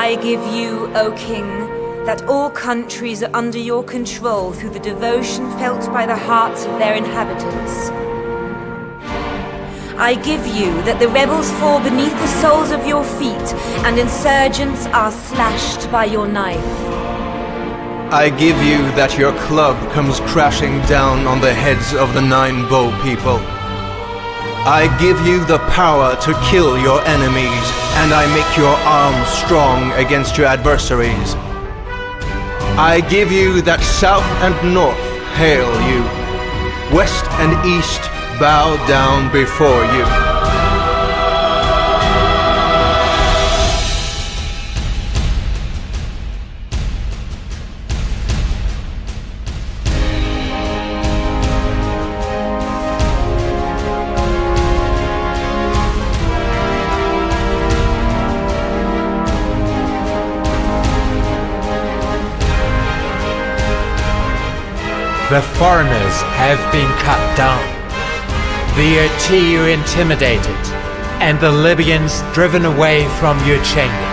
I give you, O king, that all countries are under your control through the devotion felt by the hearts of their inhabitants. I give you that the rebels fall beneath the soles of your feet, and insurgents are slashed by your knife. I give you that your club comes crashing down on the heads of the 9 Beau people. I give you the power to kill your enemies, and I make your arms strong against your adversaries. I give you that south and north hail you, west and east bow down before you. The foreigners have been cut down, the Otiu intimidated, and the Libyans driven away from your chamber.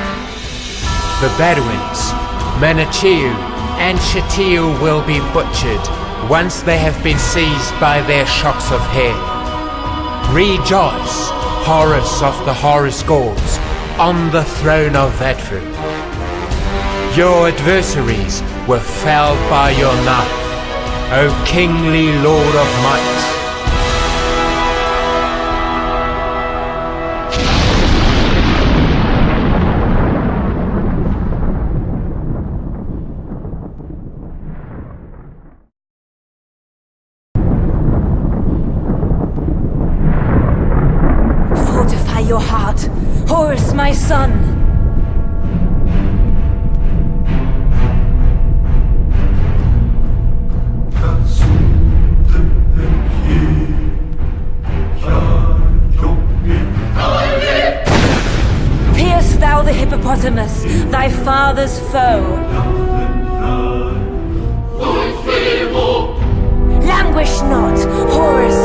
The Bedouins, Menacheu and Shatiu will be butchered once they have been seized by their shocks of hair. Rejoice, Horus of the Horus gods, on the throne of Edfu. Your adversaries were felled by your knife, O kingly Lord of Might. Fortify your heart, Horus, my son. The hippopotamus, thy father's foe. Languish not, Horus.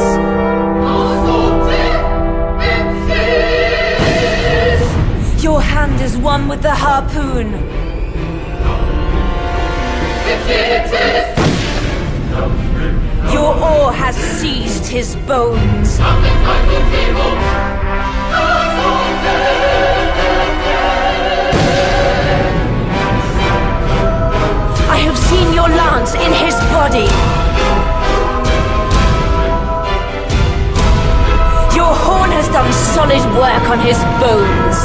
Your hand is one with the harpoon. Your oar has seized his bones. I have seen your lance in his body. Your horn has done solid work on his bones.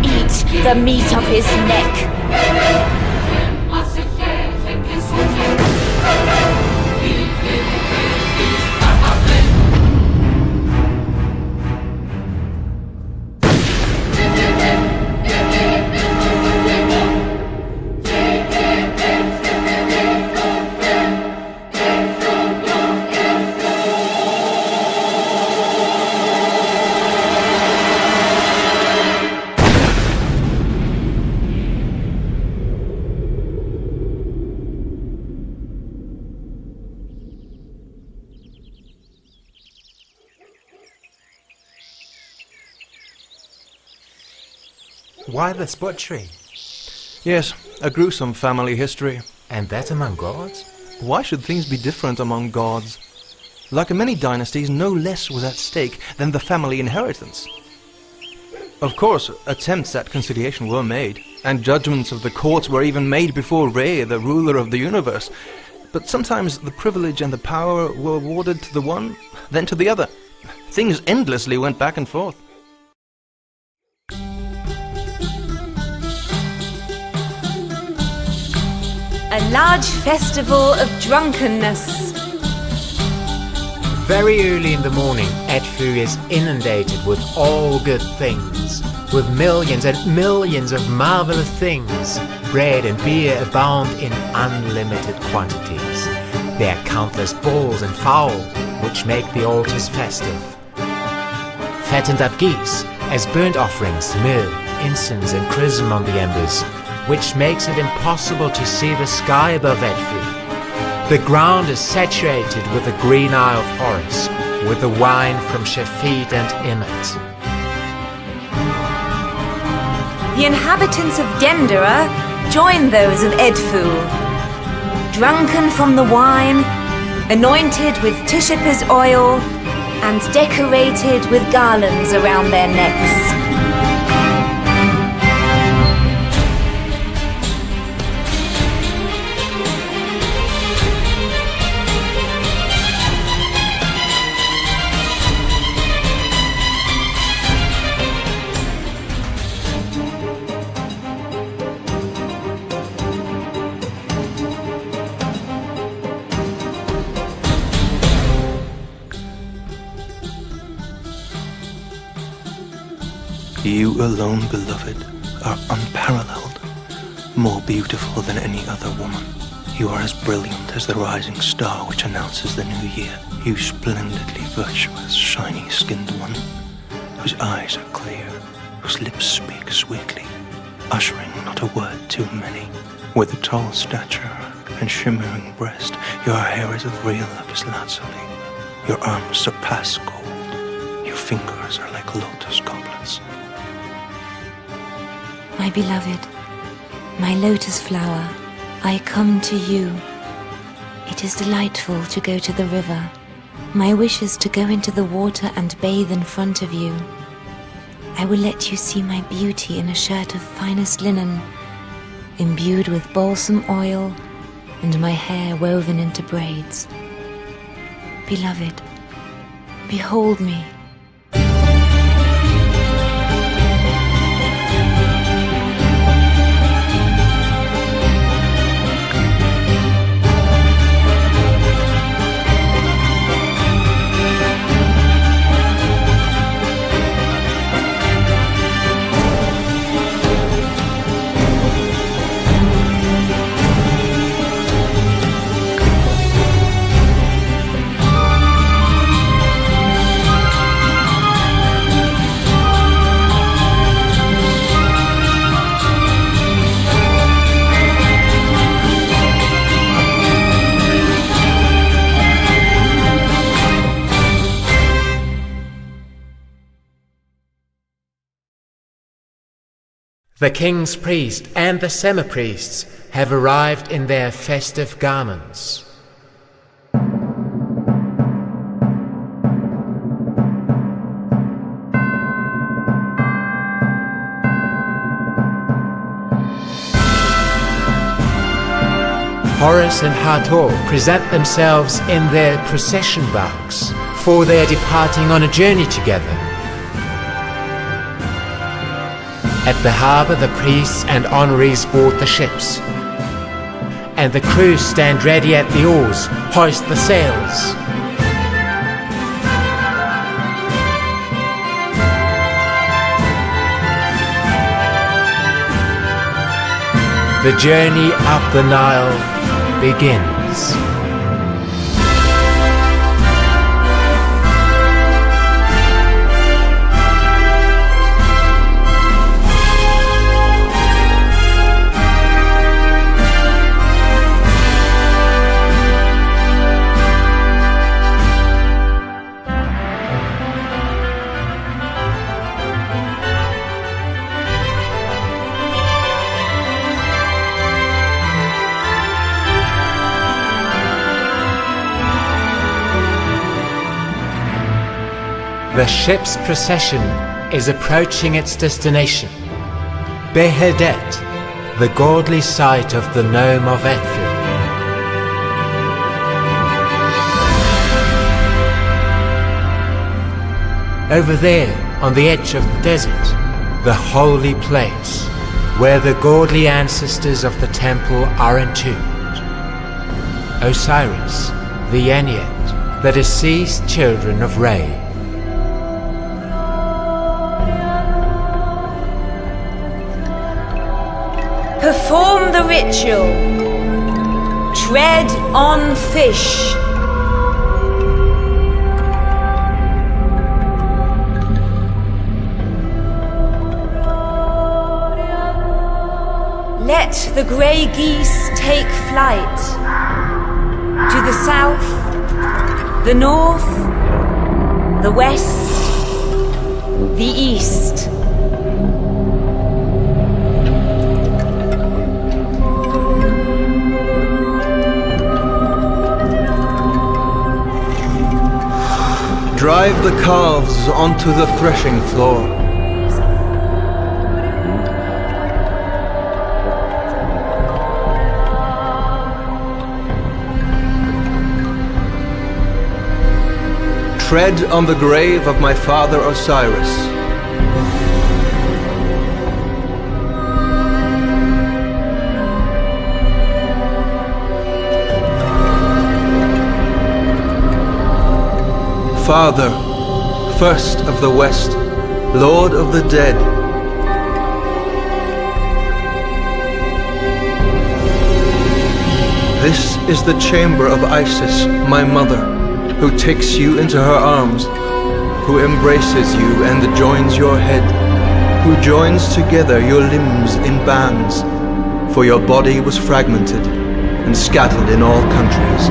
Eat the meat of his neck. Why this butchery? Yes, a gruesome family history. And that among gods? Why should things be different among gods? Like in many dynasties, no less was at stake than the family inheritance. Of course, attempts at conciliation were made, and judgments of the courts were even made before Re, the ruler of the universe. But sometimes the privilege and the power were awarded to the one, then to the other. Things endlessly went back and forth. A large festival of drunkenness. Very early in the morning, Edfu is inundated with all good things, with millions and millions of marvelous things. Bread and beer abound in unlimited quantities. There are countless bulls and fowl, which make the altars festive. Fattened up geese as burnt offerings, myrrh, incense and chrism on the embers, which makes it impossible to see the sky above Edfu. The ground is saturated with the green eye of Horus, with the wine from Shefid and Emmet. The inhabitants of Gendera join those of Edfu, drunken from the wine, anointed with Tishap's oil, and decorated with garlands around their necks. You alone, beloved, are unparalleled, more beautiful than any other woman. You are as brilliant as the rising star which announces the new year. You splendidly virtuous, shiny-skinned one, whose eyes are clear, whose lips speak sweetly, uttering not a word too many. With a tall stature and shimmering breast, your hair is of real lapis lazuli. Your arms surpass gold. Your fingers are like lotus goblets. My beloved, my lotus flower, I come to you. It is delightful to go to the river. My wish is to go into the water and bathe in front of you. I will let you see my beauty in a shirt of finest linen, imbued with balsam oil, and my hair woven into braids. Beloved, behold me. The king's priest and the semi-priests have arrived in their festive garments. Horus and Hathor present themselves in their procession barks, for they are departing on a journey together. At the harbour, the priests and honorees board the ships, and the crews stand ready at the oars, hoist the sails. The journey up the Nile begins. The ship's procession is approaching its destination, Behedet, the godly site of the nome of Edfu. Over there, on the edge of the desert, the holy place, where the godly ancestors of the temple are entombed. Osiris, the Ennead, the deceased children of Re. Perform the ritual. Tread on fish. Let the grey geese take flight to the south, the north, the west, the east. Drive the calves onto the threshing floor. Tread on the grave of my father Osiris. Father, first of the West, Lord of the dead. This is the chamber of Isis, my mother, who takes you into her arms, who embraces you and joins your head, who joins together your limbs in bands, for your body was fragmented and scattered in all countries.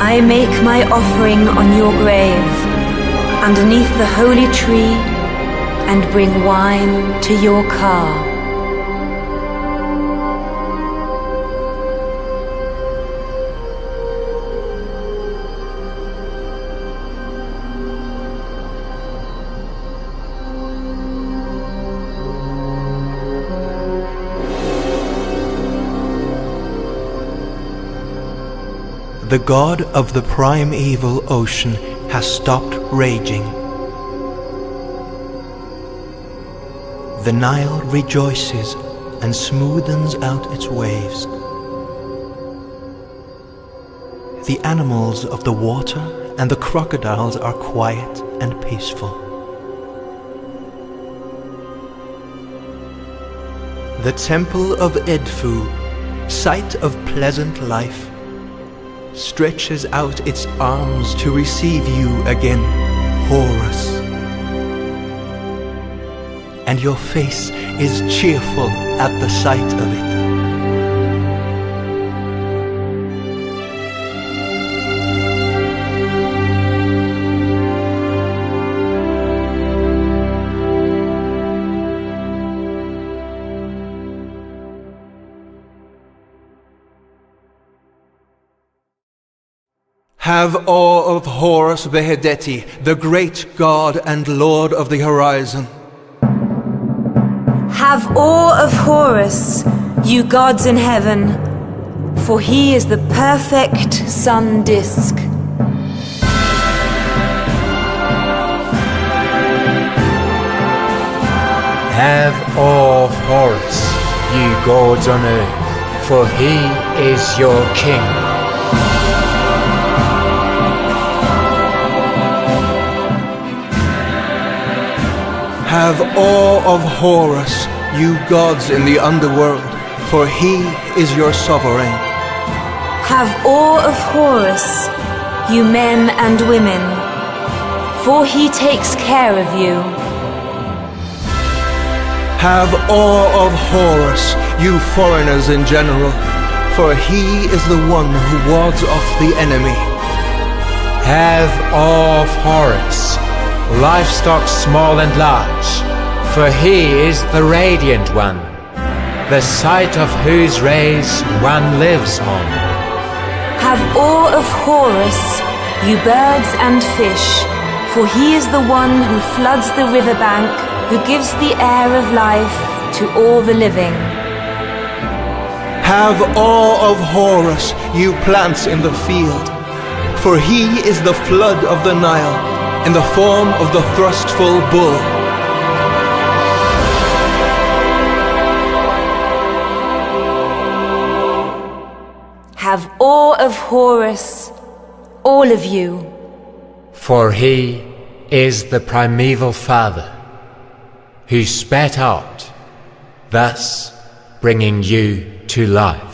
I make my offering on your grave, underneath the holy tree, and bring wine to your car. The god of the primeval ocean has stopped raging. The Nile rejoices and smoothens out its waves. The animals of the water and the crocodiles are quiet and peaceful. The temple of Edfu, site of pleasant life, stretches out its arms to receive you again, Horus. And your face is cheerful at the sight of it. Have awe of Horus Behedeti, the great god and lord of the horizon. Have awe of Horus, you gods in heaven, for he is the perfect sun disk. Have awe of Horus, you gods on earth, for he is your king. Have awe of Horus, you gods in the underworld, for he is your sovereign. Have awe of Horus, you men and women, for he takes care of you. Have awe of Horus, you foreigners in general, for he is the one who wards off the enemy. Have awe of Horus, livestock small and large, for he is the radiant one, the sight of whose rays one lives on. Have awe of Horus, you birds and fish, for he is the one who floods the riverbank, who gives the air of life to all the living. Have awe of Horus, you plants in the field, for he is the flood of the Nile, in the form of the thrustful bull. Have awe of Horus, all of you. For he is the primeval father, who spat out, thus bringing you to life.